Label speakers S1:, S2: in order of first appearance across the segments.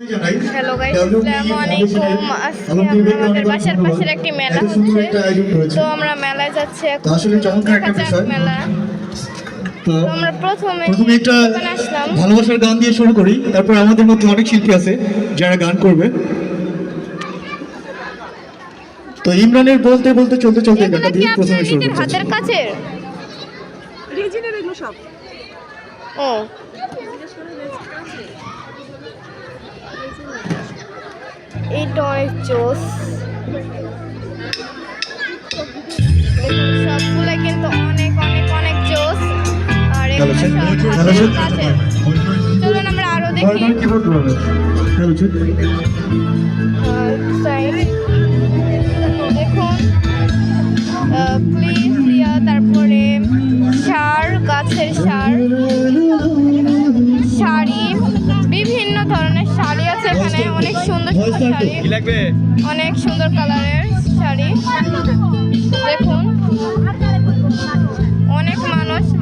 S1: Hello guys, আসসালামু আলাইকুম। আজকে আমাদের বাসার পাশের একটি মেলা হচ্ছে, তো আমরা মেলায় যাচ্ছি।
S2: আসলে চমৎকার একটা বিষয়।
S1: মেলা তো আমরা প্রথমে
S2: একটা
S1: আসলাম
S2: ভালোবাসার গান দিয়ে শুরু করি, তারপর আমাদের মধ্যে অনেক শিল্পী আছে যারা গান করবে। তো ইমরানের বলতে বলতে চলতে চলতে গানটা দিয়ে প্রথমে শুরু করছি।
S1: হাতের কাছে
S3: রিজিনের এগুলো সব
S1: ও এইটা অনেক জোস। সবগুলো কিন্তু অনেক অনেক অনেক জোস। আর এগুলো সব হাতের কাছে। চলুন আমরা আরো দেখি। দেখুন প্লিজ তারপরে সার, গাছের সার, শাড়ি, বিভিন্ন ধরনের শাড়ি আছে এখানে। অনেক সুন্দর সুন্দর শাড়ি, অনেক সুন্দর কালারের শাড়ি। দেখুন অনেক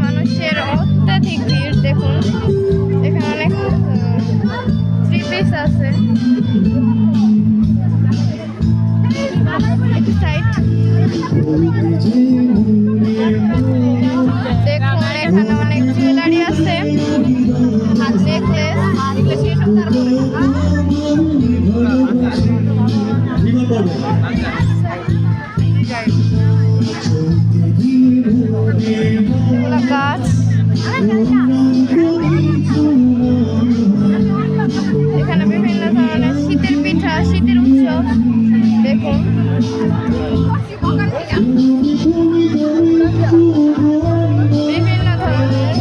S1: মানুষের অত্যাধিক ভিড়। দেখুন এখানে অনেক থ্রি পিস আছে। দেখুন এখানে অনেক জুয়েলারি আছে, নেকলেস। গাছ, এখানে বিভিন্ন ধরনের শীতের পিঠা, শীতের উৎসব। দেখুন বিভিন্ন ধরনের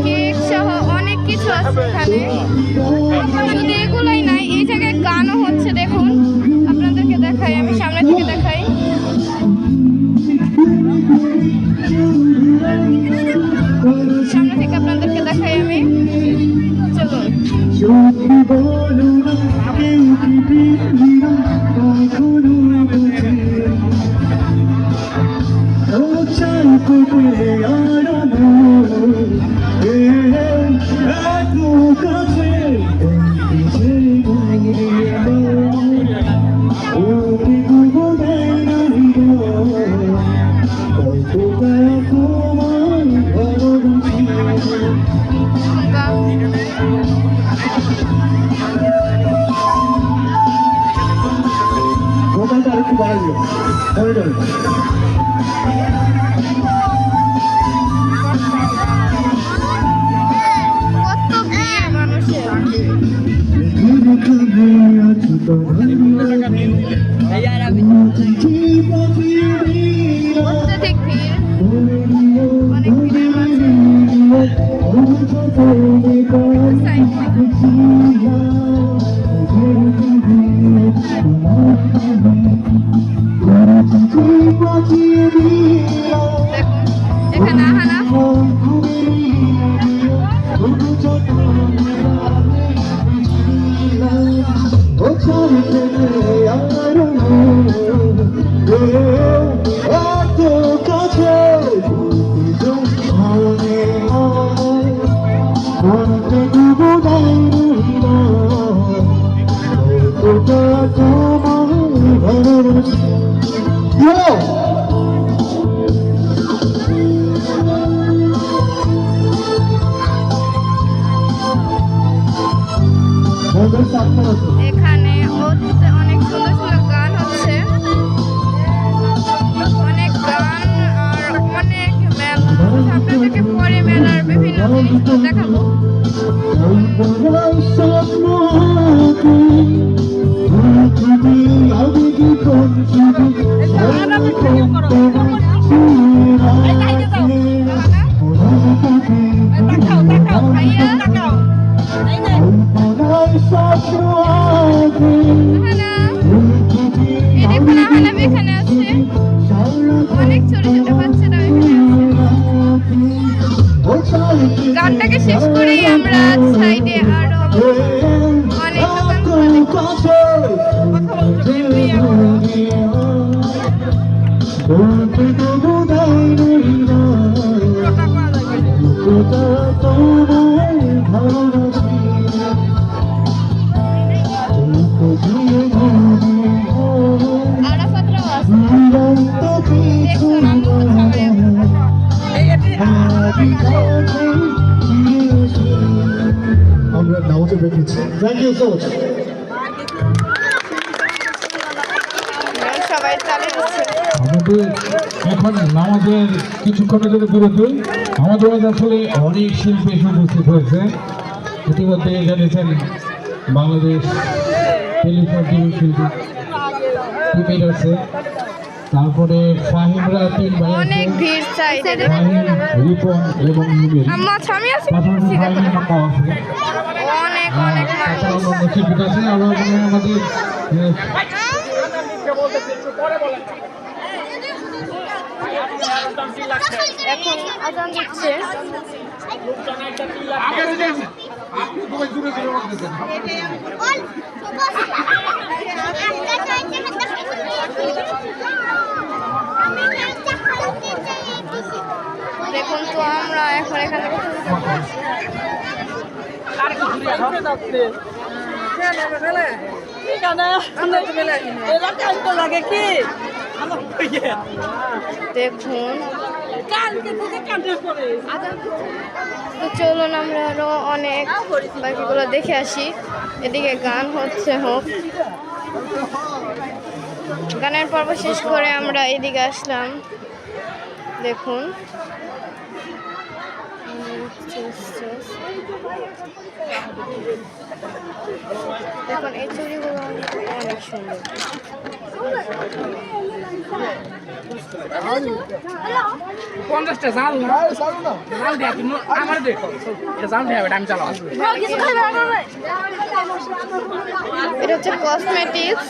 S1: কেক সহ অনেক কিছু আছে এখানে। শুধু এগুলোই নাই, এই জায়গায় গানও হচ্ছে। দেখুন আপনাদেরকে দেখাই, আমি সামনে থেকে দেখাই। সামনে থেকে আপনাদেরকে দেখাই আমি। চলুন কত ভিড় মানুষের, অত্যাধিক ভিড়, অনেক ভিড়ের মাঝে। এখানে আহানা এখানে অনেক সুন্দর সুন্দর গান হচ্ছে, অনেক গান আর অনেক মেলা। আপনাদেরকে পরে মেলার বিভিন্ন জিনিস দেখাবো। এখানে আছে অনেক ছোট ছোট বাচ্চারা এখানে। গানটাকে শেষ করেই আমরা সাইডে আরো অনেক দোকান
S2: দিচ্ছি। Thank you so much.
S1: সবাই তালে দিচ্ছে।
S4: আমাদের এখন নামাজের কিছুক্ষণের জন্য বিরতি। আমাদের মাঝে আসলে অনেক শিল্পী এসে উপস্থিত হয়েছে। ইতিমধ্যে জানিয়েছেন বাংলাদেশ টেলিভিশন টিভি শিল্পী টিভির আছে, তারপরে ফাহিমরা 3 ভাই
S1: অনেক
S4: আছে,
S1: ভিড় সাইডে।
S4: ফাহিম, রিপন এবং নিবিল,
S1: আম্মা আমি আছি।
S4: পাশাপাশি ফাহিমের মামা আছে,
S1: অনেক
S4: আর
S1: অনেক
S4: তাছাড়া
S1: মানুষ।
S4: অন্য শিল্পী আছে। আবার আমাদের
S1: এখন আজান দিচ্ছে। দেখুন তো আমরা এখন এখান থেকে
S3: লাগে কি
S1: দেখুন। তো চলুন আমরা আরো অনেক বাকিগুলো দেখে আসি। এদিকে গান হচ্ছে হোক, গানের পর্ব শেষ করে আমরা এদিকে আসলাম। দেখুন দেখুন এই চুড়িগুলো অনেক সুন্দর।
S5: পঞ্চাশটা জাল না জাল দেয়া কিন্তু আমার দেখো এটা জাল দেয়া আমি চালাবো।
S1: এটা হচ্ছে কসমেটিক্স।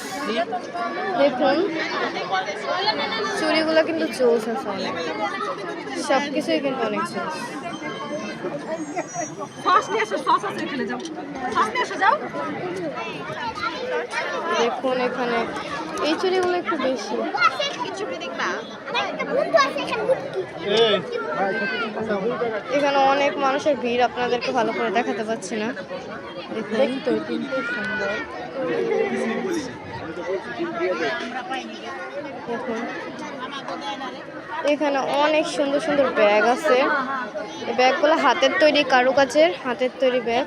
S1: দেখুন চুড়িগুলো কিন্তু চোস আছে অনেক, সব কিছুই কিন্তু অনেক চোস। দেখুন এখানে এই চুড়িগুলো একটু বেশি। এখানে অনেক মানুষের ভিড়, আপনাদেরকে ভালো করে দেখাতে পাচ্ছি না। দেখুন তো কিন্তু সুন্দর। দেখুন এখানে অনেক সুন্দর সুন্দর ব্যাগ আছে। এই ব্যাগগুলো হাতের তৈরি, কারুকাজের হাতের তৈরি ব্যাগ।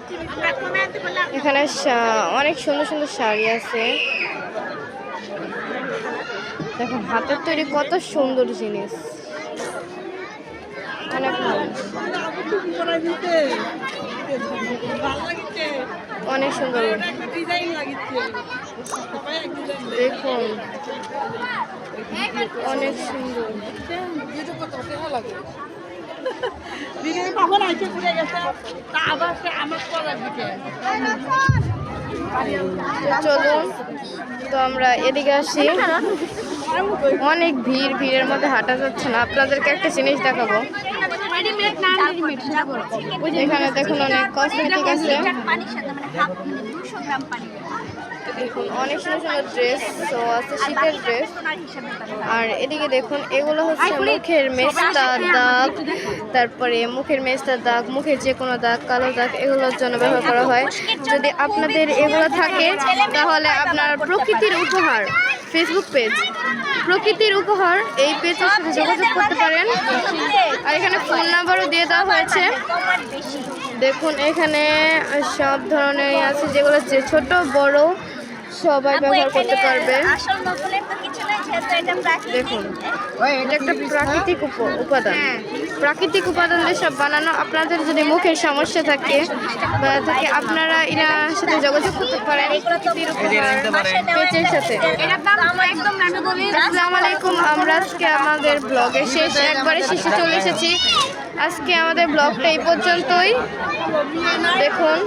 S1: এখানে অনেক সুন্দর সুন্দর শাড়ি আছে। দেখুন হাতের তৈরি কত সুন্দর জিনিস, অনেক ভালো, অনেক সুন্দর। দেখুন অনেক সুন্দর। চলুন তো আমরা এদিকে আসি। অনেক ভিড়, ভিড়ের মধ্যে হাঁটা যাচ্ছে না। আপনাদেরকে একটা জিনিস দেখাবো। এখানে দেখুন অনেক কসমেটিক আছে। দেখুন অনেক সুন্দর সুন্দর ড্রেস তো আছে, শীতের ড্রেস। আর এদিকে দেখুন এগুলো হচ্ছে মুখের মেস্তা দাগ, তারপরে মুখের মেস্তা দাগ, মুখের যে কোনো দাগ, কালো দাগ, এগুলোর জন্য ব্যবহার করা হয়। যদি আপনাদের এগুলো থাকে তাহলে আপনার প্রকৃতির উপহার ফেসবুক পেজ, প্রকৃতির উপহার, এই পেজের সাথে যোগাযোগ করতে পারেন। আর এখানে ফোন নাম্বারও দিয়ে দেওয়া হয়েছে। দেখুন এখানে সব ধরনের আছে, যেগুলো যে ছোট বড় সবাই ব্যবহার করতে পারবে। দেখুন এটা একটা প্রাকৃতিক উপাদান, প্রাকৃতিক উপাদান দিয়ে সব বানানো। আপনাদের যদি মুখের সমস্যা থাকে বা থাকে, আপনারা এনার সাথে যোগাযোগ করতে পারেন প্রকৃতির উপহার পেজের সাথে। আসসালামু আলাইকুম। আমরা আজকে আমাদের ব্লগের একবারে শেষে চলে এসেছি। আজকে আমাদের ব্লগটা এই পর্যন্তই। দেখুন